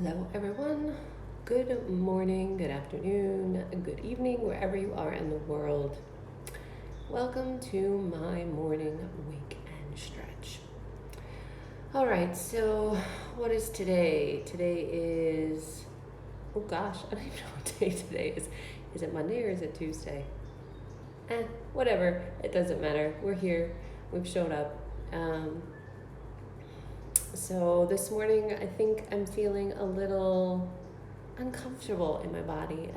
Hello, everyone. Good morning, good afternoon, good evening, wherever you are in the world. Welcome to my morning weekend stretch. All right, so what is today? Today is, oh gosh, I don't even know what day today is. Is it Monday or is it Tuesday? Whatever, it doesn't matter. We're here, we've showed up. So this morning, I think I'm feeling a little uncomfortable in my body.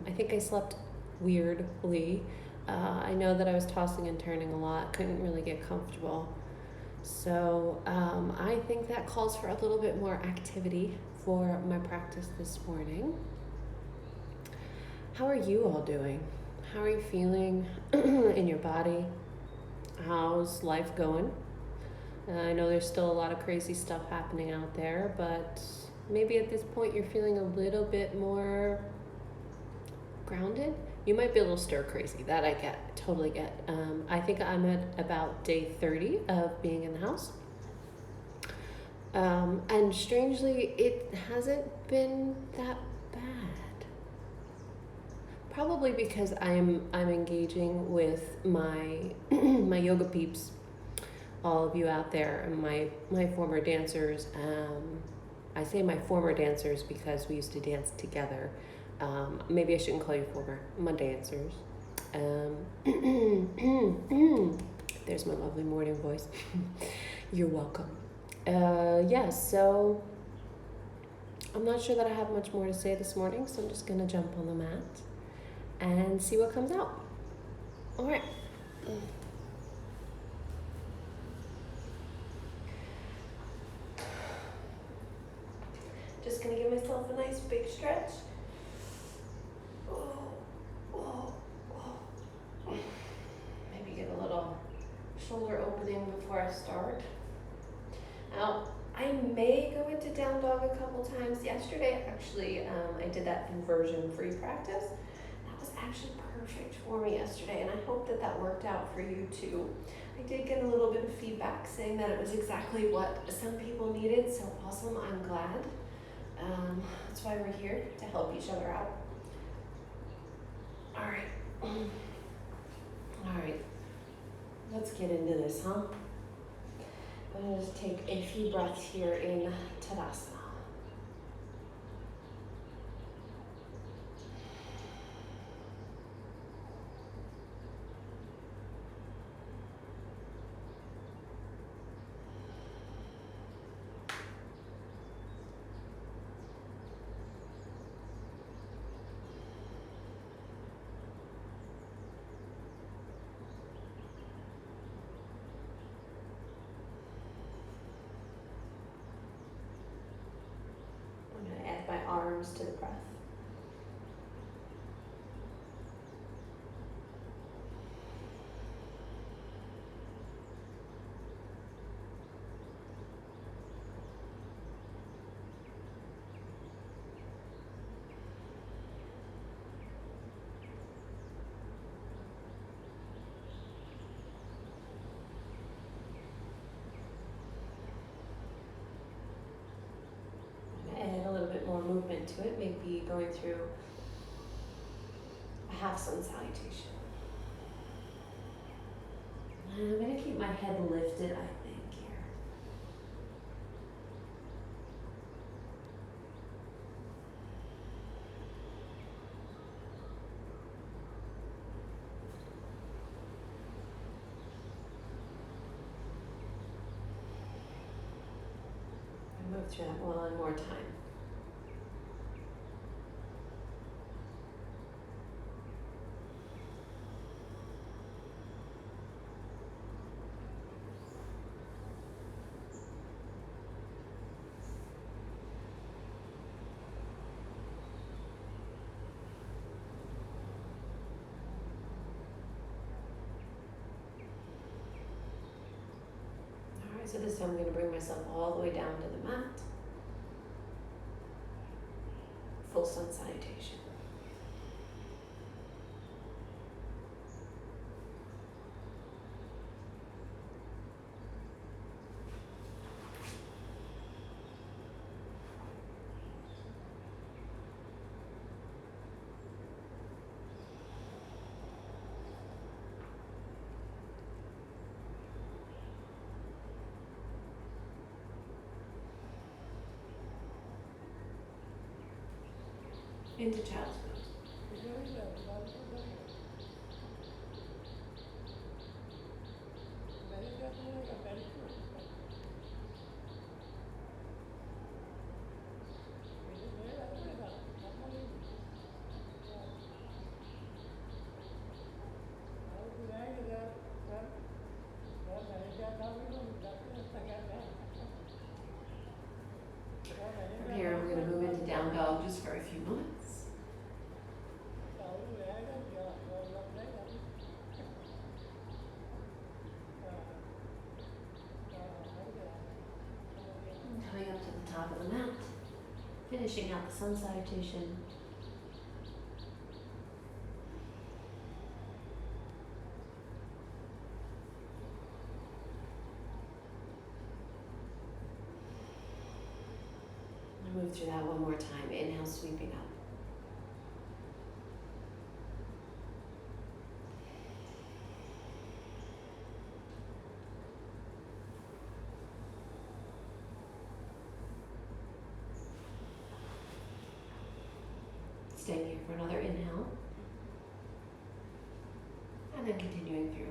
I think I slept weirdly. I know that I was tossing and turning a lot, couldn't really get comfortable. So I think that calls for a little bit more activity for my practice this morning. How are you all doing? How are you feeling in your body? How's life going? I know there's still a lot of crazy stuff happening out there, but maybe at this point you're feeling a little bit more grounded. You might be a little stir crazy. That I get, totally get. I think I'm at about day 30 of being in the house. And strangely, it hasn't been that bad. Probably because I'm engaging with my my yoga peeps, all of you out there, and my former dancers. I say my former dancers because we used to dance together. Maybe I shouldn't call you former, my dancers. There's my lovely morning voice. You're welcome. So I'm not sure that I have much more to say this morning, so I'm just gonna jump on the mat and see what comes out. All right. Just gonna give myself a nice big stretch. Maybe get a little shoulder opening before I start. Now, I may go into down dog a couple times. Yesterday, actually, I did that inversion-free practice. That was actually perfect for me yesterday, and I hope that that worked out for you too. I did get a little bit of feedback saying that it was exactly what some people needed, so awesome, I'm glad. That's why we're here, to help each other out. All right, let's get into this, huh? I'm gonna just take a few breaths here in Tadasana. I'm gonna add my arms to the breath. Add a little bit more movement to it, maybe going through a half sun salutation. I'm going to keep my head lifted, I think, here. I move through that one more time. So this time I'm going to bring myself all the way down to the mat. Full sun salutation. Into child's pose. From here, I'm going to move into down dog just for a few moments. Coming up to the top of the mat, finishing out the sun salutation. Move through that one more time. Inhale, sweeping up. Staying here for another inhale. And then continuing through.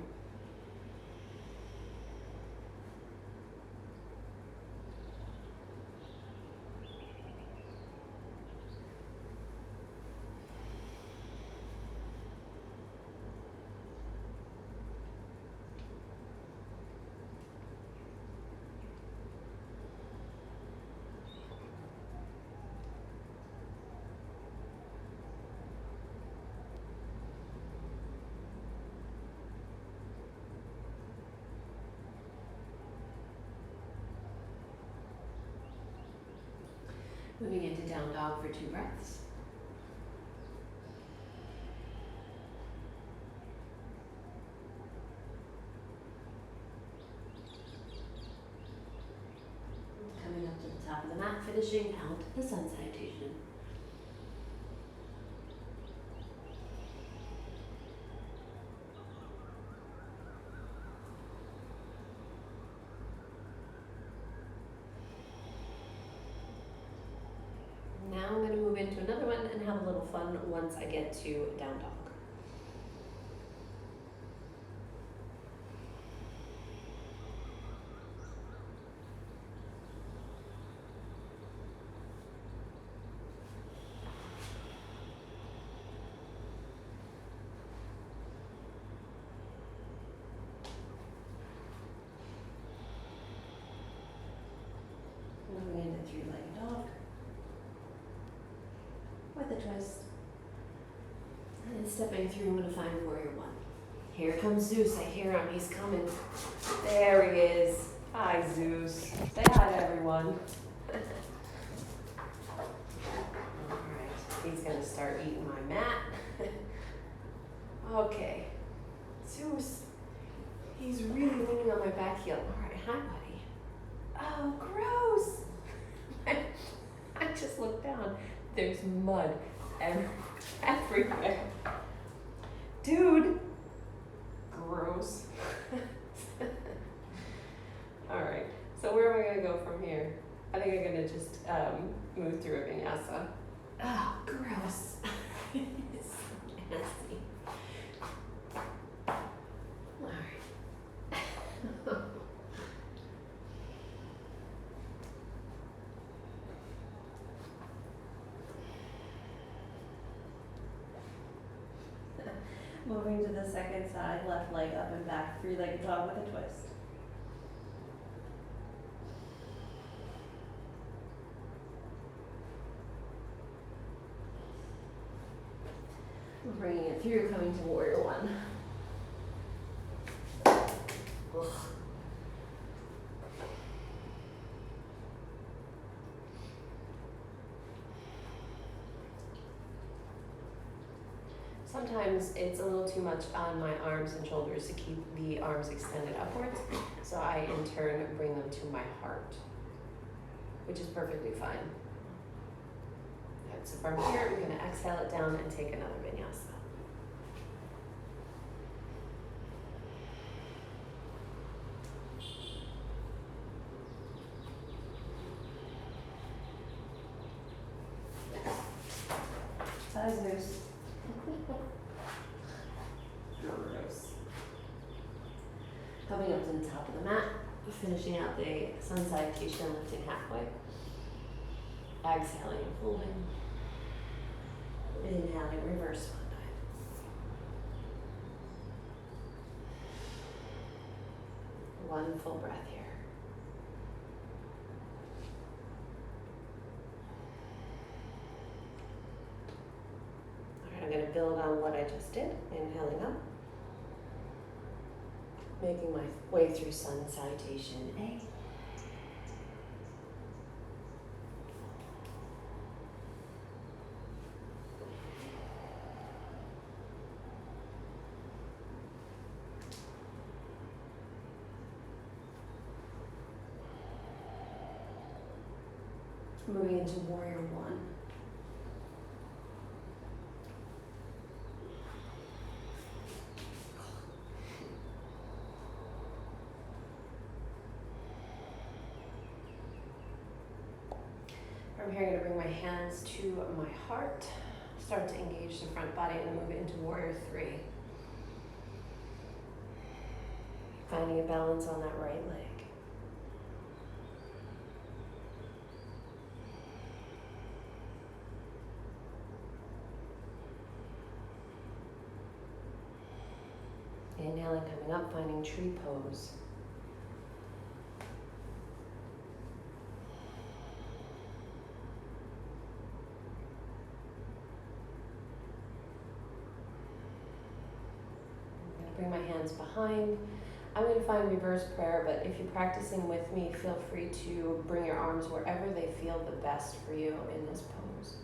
Moving into down dog for 2 breaths. Coming up to the top of the mat, finishing out the sun salutation. Now I'm going to move into another one and have a little fun once I get to down dog. Moving into 3-legged dog. With a twist. And then stepping through, I'm going to find warrior 1. Here comes Zeus. I hear him. He's coming. There he is. Hi, Zeus. Say hi to everyone. Alright. He's going to start eating my mat. Okay. Zeus. He's really leaning on my back heel. Alright. Hi, buddy. Oh, gross. I just looked down. There's mud everywhere. Dude. Gross. Alright, so where am I going to go from here? I think I'm going to just move through a vinyasa. Oh, gross. It's nasty. Alright. Moving to the second side, left leg up and back, 3-legged dog with a twist. Bringing it through, coming to warrior 1. Ugh. Sometimes it's a little too much on my arms and shoulders to keep the arms extended upwards, so I in turn bring them to my heart, which is perfectly fine. Good. So from here, I'm going to exhale it down and take another vinyasa. Hi, Zeus. Gross. Coming up to the top of the mat, finishing out the sun salutation, lifting halfway. Exhaling and folding. Inhaling, reverse one time. One full breath here. All right, I'm going to build on what I just did. Inhaling up. Making my way through sun salutation A. Moving into warrior one. From here, I'm going to bring my hands to my heart, start to engage the front body and move into warrior three. Finding a balance on that right leg. Inhaling, coming up, finding tree pose. I'm going to bring my hands behind. I'm going to find reverse prayer, but if you're practicing with me, feel free to bring your arms wherever they feel the best for you in this pose.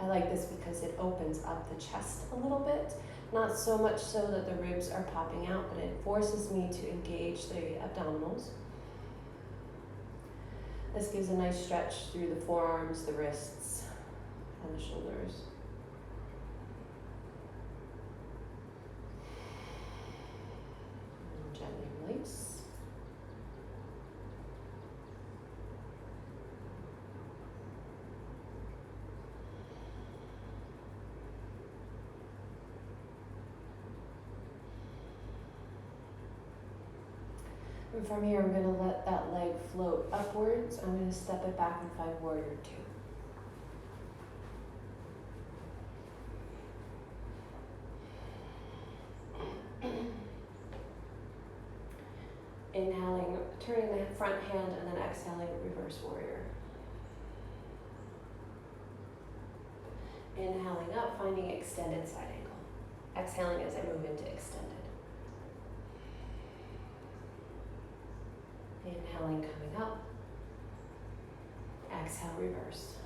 I like this because it opens up the chest a little bit. Not so much so that the ribs are popping out, but it forces me to engage the abdominals. This gives a nice stretch through the forearms, the wrists, and the shoulders. And gently release. And from here, I'm going to let that leg float upwards. I'm going to step it back and find warrior two. Inhaling, turning the front hand, and then exhaling, reverse warrior. Inhaling up, finding extended side angle. Exhaling as I move into extended. Inhaling, coming up. Exhale, reverse.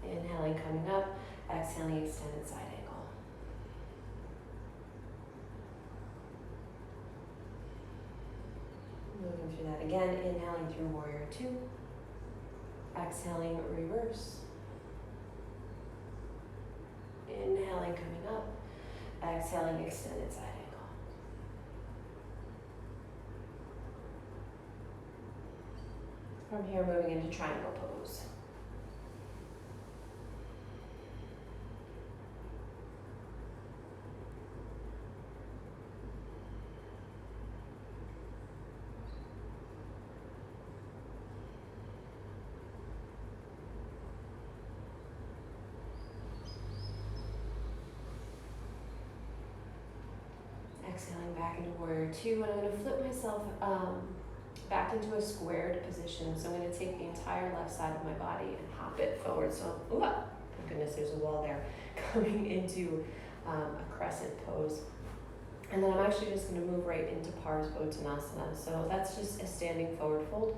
Inhaling, coming up. Exhaling, extended side angle. Moving through that again. Inhaling through warrior two. Exhaling, reverse. Inhaling, coming up. Exhaling, extended side angle. From here, moving into triangle pose. Exhaling back into warrior two, and I'm going to flip myself back into a squared position. So I'm going to take the entire left side of my body and hop it forward. So, oh my goodness, there's a wall there. Coming into a crescent pose. And then I'm actually just going to move right into Parsvottanasana. So that's just a standing forward fold.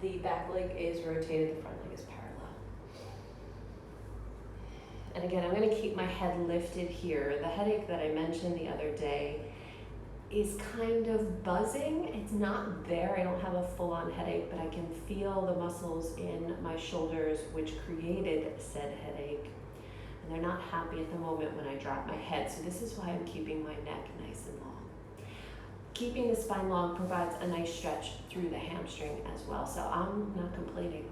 The back leg is rotated, the front leg is parallel. And again, I'm going to keep my head lifted here. The headache that I mentioned the other day is kind of buzzing. It's not there. I don't have a full-on headache, but I can feel the muscles in my shoulders which created said headache. And they're not happy at the moment when I drop my head. So this is why I'm keeping my neck nice and long. Keeping the spine long provides a nice stretch through the hamstring as well. So I'm not complaining.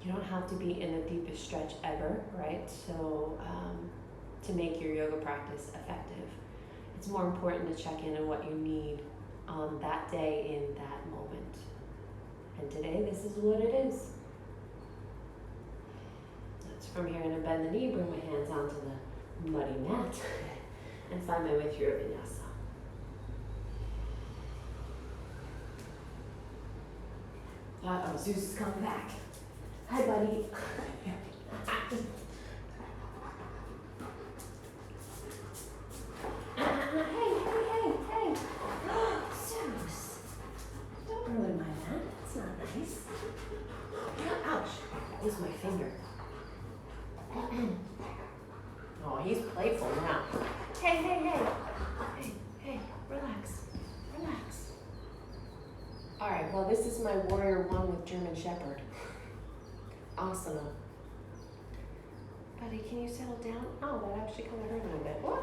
You don't have to be in the deepest stretch ever, right? So to make your yoga practice effective, it's more important to check in on what you need on that day in that moment. And today, this is what it is. That's from here, I'm going to bend the knee, bring my hands onto the muddy mat, and find my way through a vinyasa. Uh-oh, Zeus is coming back. Hi, buddy. Hey. Zeus. Don't ruin my mat. That's not nice. Ouch. That my finger. Oh, he's playful now. Hey. Hey, relax. All right, well, this is my warrior one with German Shepard. Asana. Buddy, can you settle down? Oh, that actually kind of hurt a little bit. What?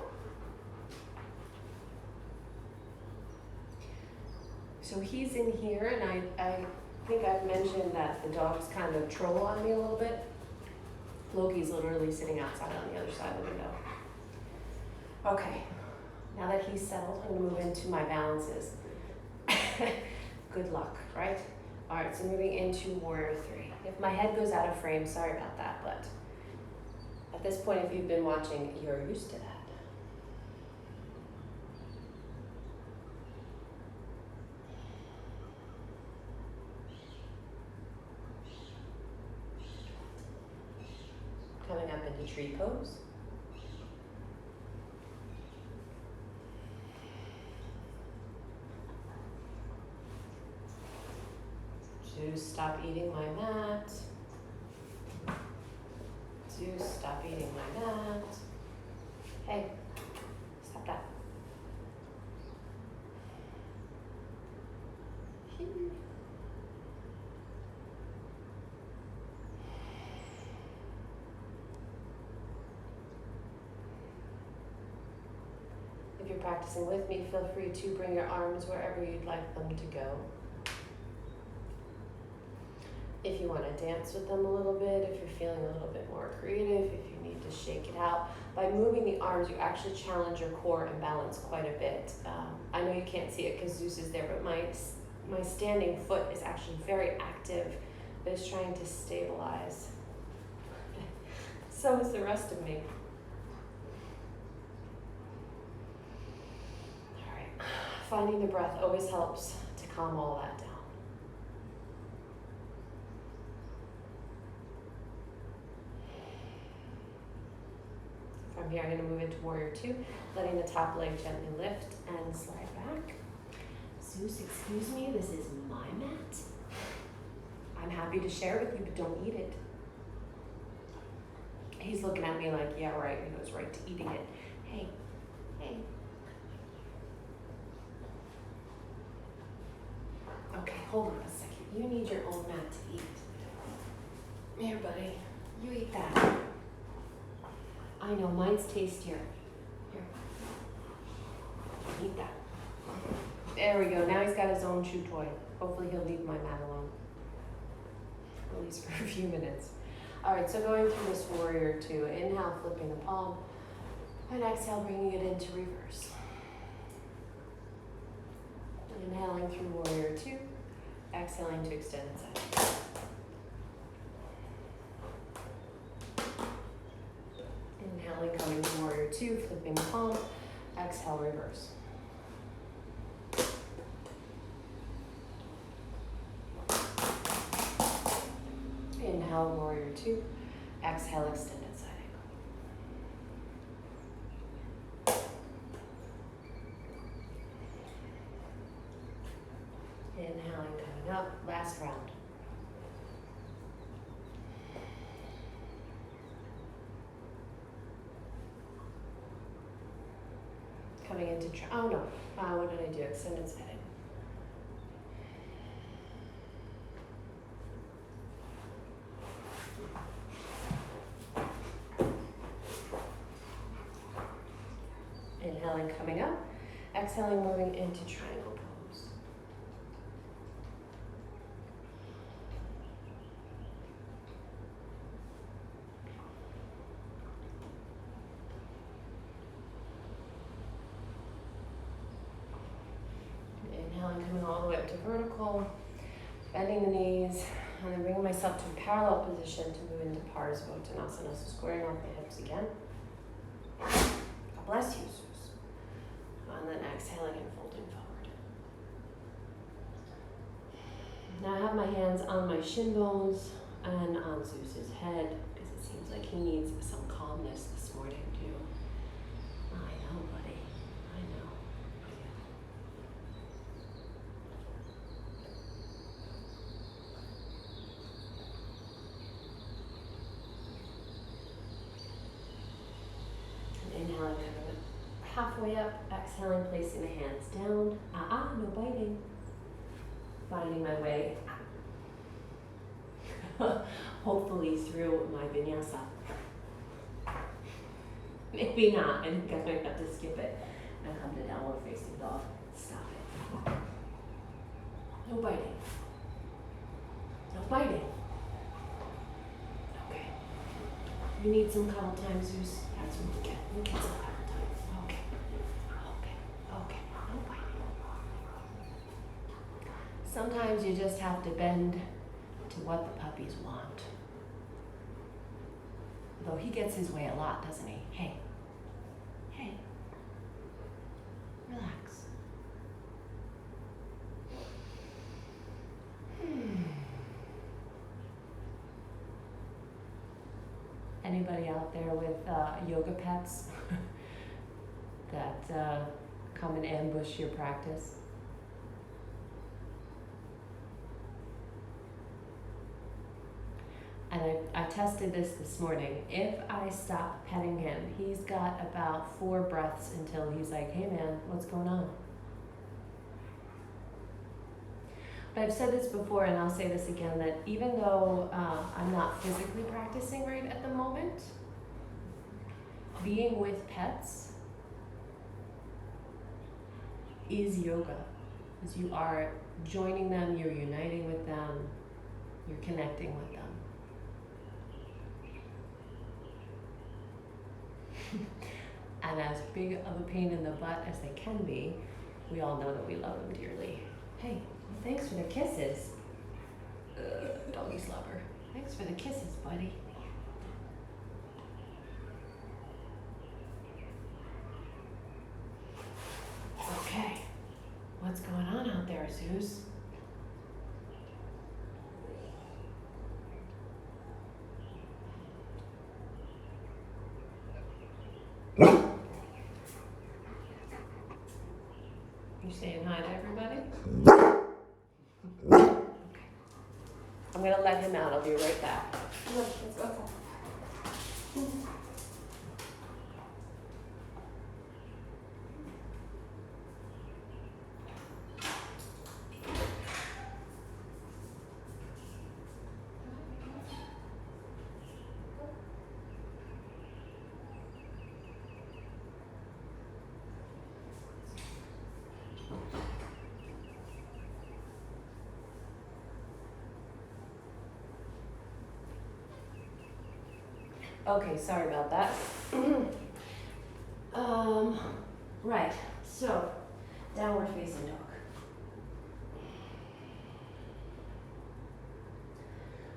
So he's in here, and I think I've mentioned that the dogs kind of troll on me a little bit. Loki's literally sitting outside on the other side of the window. Okay, now that he's settled, I'm gonna move into my balances. Good luck, right? All right, so moving into warrior three. If my head goes out of frame, sorry about that, but at this point, if you've been watching, you're used to that. Coming up into tree pose. Zeus, stop eating my mat. Zeus, stop eating my mat. Hey, stop that. If you're practicing with me, feel free to bring your arms wherever you'd like them to go. If you want to dance with them a little bit, if you're feeling a little bit more creative, if you need to shake it out. By moving the arms, you actually challenge your core and balance quite a bit. I know you can't see it because Zeus is there, but my standing foot is actually very active, but it's trying to stabilize. So is the rest of me. All right, finding the breath always helps to calm all that down. From here, I'm going to move into warrior two, letting the top leg gently lift and slide back. Zeus, excuse me, this is my mat. I'm happy to share it with you, but don't eat it. He's looking at me like, yeah, right, he goes right to eating it. Hey. Okay, hold on a second. You need your own mat to eat. Here, buddy, you eat that. I know, mine's tastier. Here. Eat that. There we go. Now he's got his own chew toy. Hopefully he'll leave my mat alone. At least for a few minutes. All right, so going through this warrior two. Inhale, flipping the palm. And exhale, bringing it into reverse. Inhaling through warrior two. Exhaling to extend inside. Inhaling, coming to warrior two, flipping the palm. Exhale, reverse. Inhale, warrior two. Exhale, extended side angle. Inhaling, coming up. Last round. Coming into, oh no, what did I do? Extended side angle. Inhaling, coming up. Exhaling, moving into triangle pose. coming all the way up to vertical, bending the knees, and then bringing myself to a parallel position to move into Parsvottanasana. So squaring off the hips again. God bless you, Zeus. And then exhaling and folding forward. Now I have my hands on my shin bones and on Zeus's head, because it seems like he needs some calmness this morning too. I know, buddy. I know. And inhaling, kind of halfway up, exhaling, placing the hands down. No biting. Finding my way, hopefully through my vinyasa. Maybe not, I think I might have to skip it and come to downward facing dog. Stop it. No biting. No biting. Okay. You need some cuddle time, Zeus? That's what we get. We get some cuddle time. Okay. Okay. No biting. Sometimes you just have to bend to what the puppies want. Though he gets his way a lot, doesn't he? Hey. Relax. Anybody out there with yoga pets that come and ambush your practice? And I tested this morning. If I stop petting him, he's got about 4 breaths until he's like, hey man, what's going on? But I've said this before, and I'll say this again, that even though I'm not physically practicing right at the moment, being with pets is yoga. Because you are joining them, you're uniting with them, you're connecting with them. And as big of a pain in the butt as they can be, we all know that we love them dearly. Hey, well, thanks for the kisses. Doggy slobber. Thanks for the kisses, buddy. Okay, what's going on out there, Zeus? You saying hi to everybody? Okay. I'm gonna let him out. I'll be right back. Come on, let's go outside. Okay, sorry about that. Right, so downward facing dog.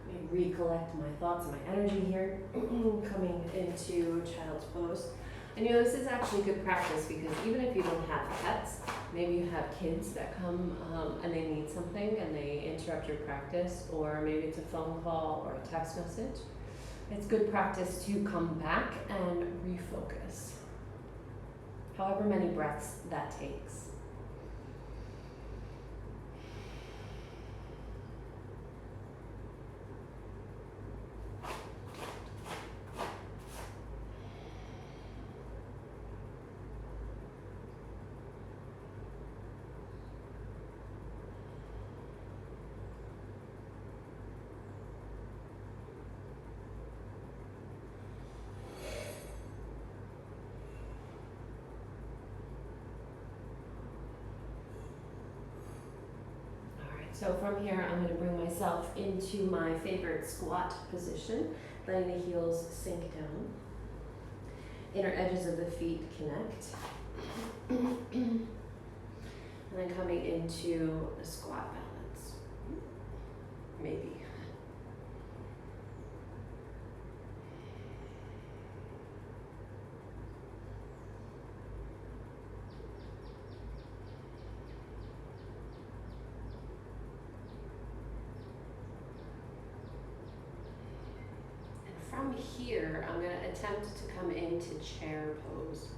Let me recollect my thoughts and my energy here. Coming into child's pose. And this is actually good practice, because even if you don't have pets, maybe you have kids that come and they need something and they interrupt your practice, or maybe it's a phone call or a text message. It's good practice to come back and refocus, however many breaths that takes. So from here, I'm going to bring myself into my favorite squat position, letting the heels sink down. Inner edges of the feet connect. And And then coming into a squat balance. Maybe. From here, I'm going to attempt to come into chair pose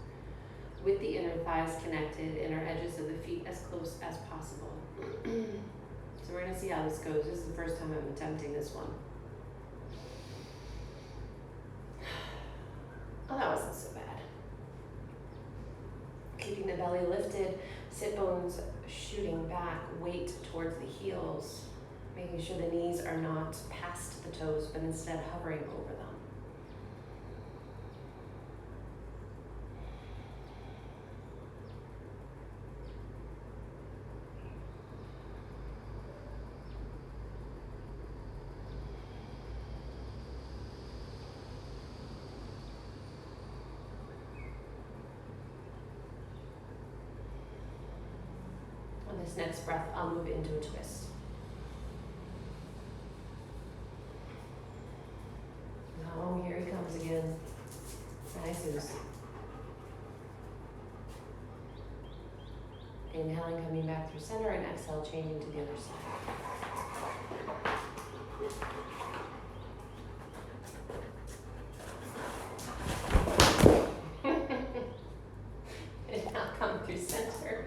with the inner thighs connected, inner edges of the feet as close as possible. So we're going to see how this goes. This is the first time I'm attempting this one. Oh, that wasn't so bad. Keeping the belly lifted, sit bones shooting back, weight towards the heels, making sure the knees are not past the toes, but instead hovering over them. On this next breath, I'll move into a twist. Oh, here he comes again. Nice, Zeus. Inhaling, coming back through center, and exhale, changing to the other side. And now come through center.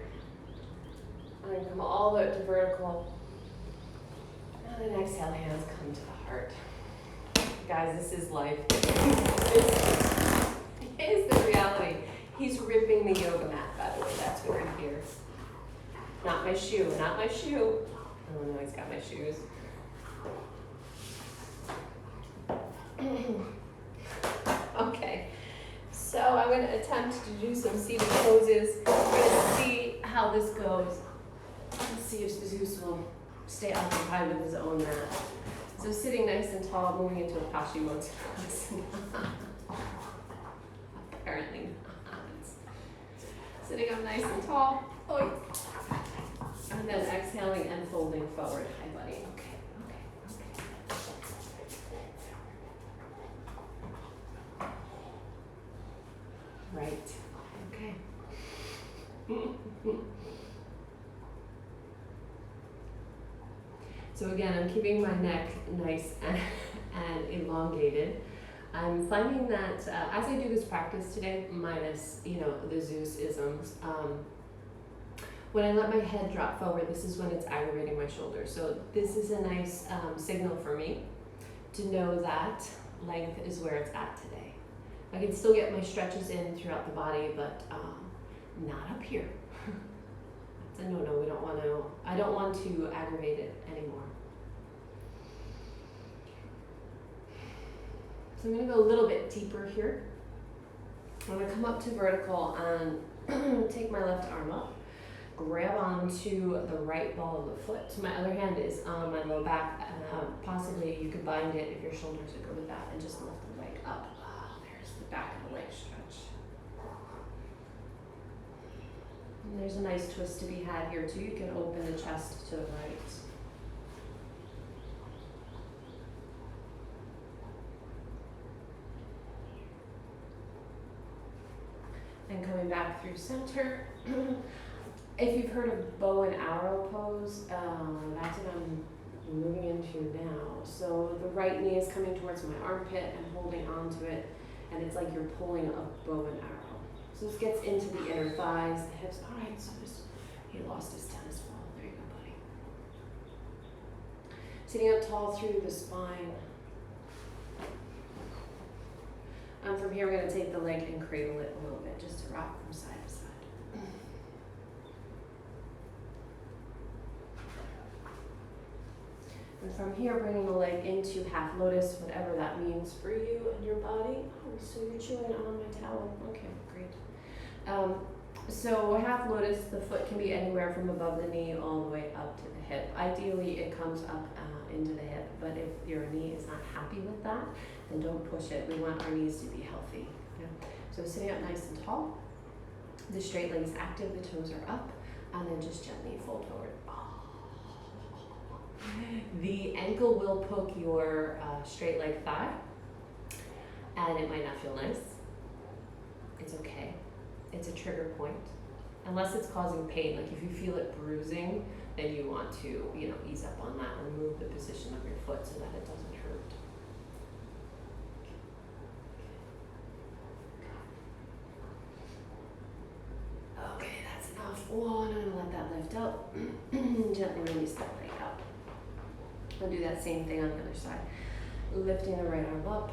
And then come all the way up to vertical. And then exhale, hands come to the heart. Guys, this is life. This is the reality. He's ripping the yoga mat, by the way. That's what we're here. Not my shoe, not my shoe. Oh no, he's got my shoes. Okay, so I'm going to attempt to do some seated poses. We're going to see how this goes. Let's see if Zeus will stay occupied with his own mat. So sitting nice and tall, moving into a Paschimottanasana. Apparently not. Sitting up nice and tall. Oy. And then exhaling and folding forward. Hi, buddy. Okay. Right. Okay. So again, I'm keeping my neck nice and elongated. I'm finding that as I do this practice today, minus, the Zeus isms, when I let my head drop forward, this is when it's aggravating my shoulders. So this is a nice signal for me to know that length is where it's at today. I can still get my stretches in throughout the body, but not up here. It's a no-no. I don't want to aggravate it anymore. So I'm going to go a little bit deeper here. I'm going to come up to vertical and take my left arm up, grab onto the right ball of the foot. My other hand is on my low back. Possibly you could bind it if your shoulders are good with that, and just lift the leg up. There's the back of the leg stretch. And there's a nice twist to be had here too. You can open the chest to the right. And coming back through center. If you've heard of bow and arrow pose, that's what I'm moving into now. So the right knee is coming towards my armpit and holding onto it, and it's like you're pulling a bow and arrow. So this gets into the inner thighs, the hips. All right, so he lost his tennis ball. There you go, buddy. Sitting up tall through the spine. And from here, we're going to take the leg and cradle it a little bit, just to rock from side to side. And from here, bringing the leg into half lotus, whatever that means for you and your body. Oh, so you're chewing on my towel. Okay, great. So half lotus, the foot can be anywhere from above the knee all the way up to the hip. Ideally, it comes up into the hip, but if your knee is not happy with that, then don't push it. We want our knees to be healthy. Yeah? So sitting up nice and tall, the straight leg is active, the toes are up. And then just gently fold forward. The ankle will poke your straight leg thigh, and it might not feel nice. It's okay. It's a trigger point. Unless it's causing pain, like if you feel it bruising, then you want to, ease up on that and move the position of your foot so that it doesn't hurt. Okay, that's enough. Oh, I'm gonna let that lift up. Gently release that leg out. I'll do that same thing on the other side. Lifting the right arm up,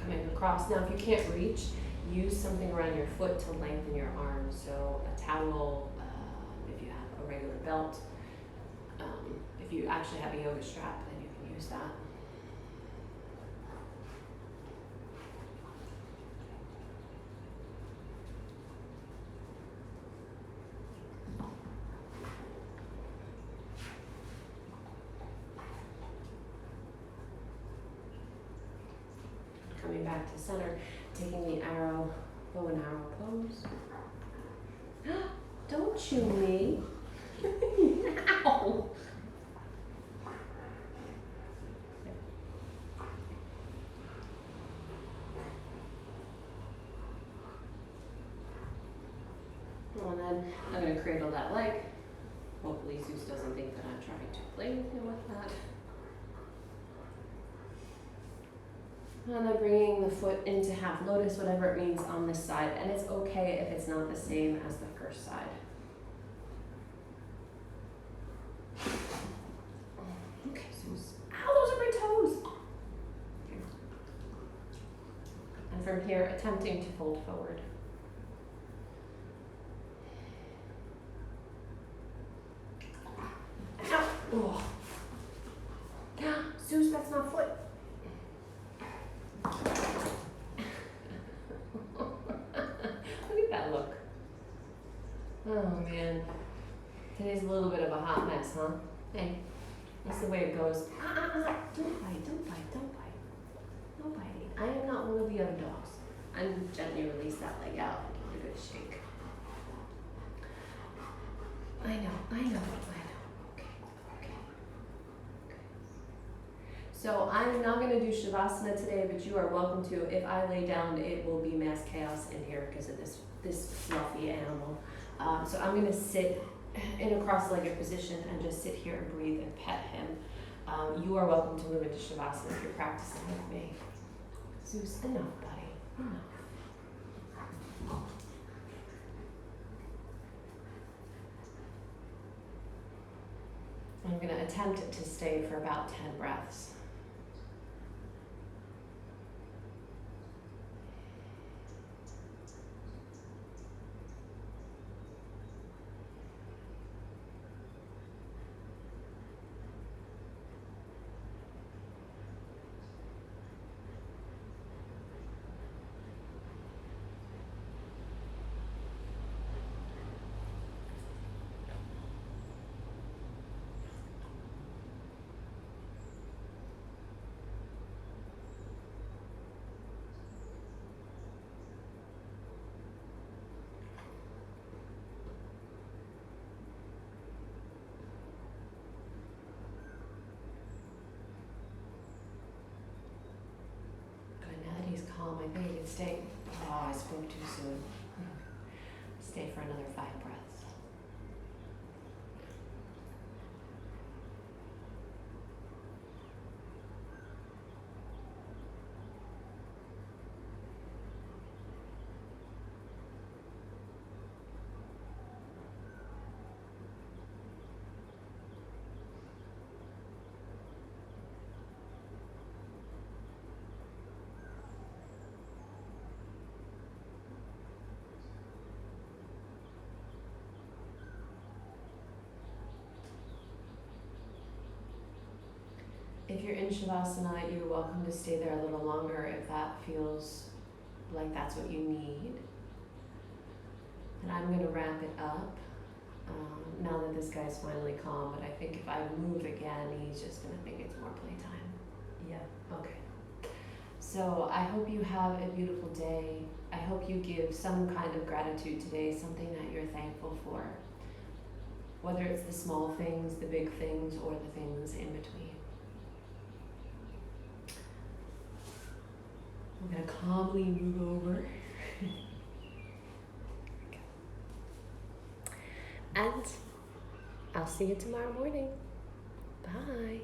coming across. Now, if you can't reach, use something around your foot to lengthen your arm. So a towel, if you have a regular belt. If you actually have a yoga strap, then you can use that. Coming back to center, taking the arrow, bow and arrow pose. Don't chew me. Ow. And then I'm going to cradle that leg. Hopefully Zeus doesn't think that I'm trying to play with him with that. And then bringing the foot into half lotus, whatever it means on this side. And it's okay if it's not the same as the first side. Okay, Zeus. Ow, those are my toes! Here. And from here, attempting to fold forward. Ow! Oh. Zeus, that's not foot. Look at that look. Oh man. Today's a little bit of a hot mess, huh? Hey, that's the way it goes. Don't bite, don't bite, don't bite. No biting. I am not one of the other dogs. I'm gently release that leg out and give it a good shake. I know. Okay. So I'm not going to do Shavasana today, but you are welcome to. If I lay down, it will be mass chaos in here because of this fluffy animal. So I'm going to sit in a cross-legged position and just sit here and breathe and pet him. You are welcome to move into Shavasana if you're practicing with me. Zeus, enough, buddy. Enough. I'm going to attempt to stay for about 10 breaths. He's calm. I think he can stay. Oh, I spoke too soon. Stay for another 5 breaths. If you're in Shavasana, you're welcome to stay there a little longer if that feels like that's what you need. And I'm going to wrap it up now that this guy's finally calm, but I think if I move again, he's just going to think it's more playtime. Yeah, okay. So I hope you have a beautiful day. I hope you give some kind of gratitude today, something that you're thankful for. whether it's the small things, the big things, or the things in between. I'm gonna calmly move over. And I'll see you tomorrow morning. Bye.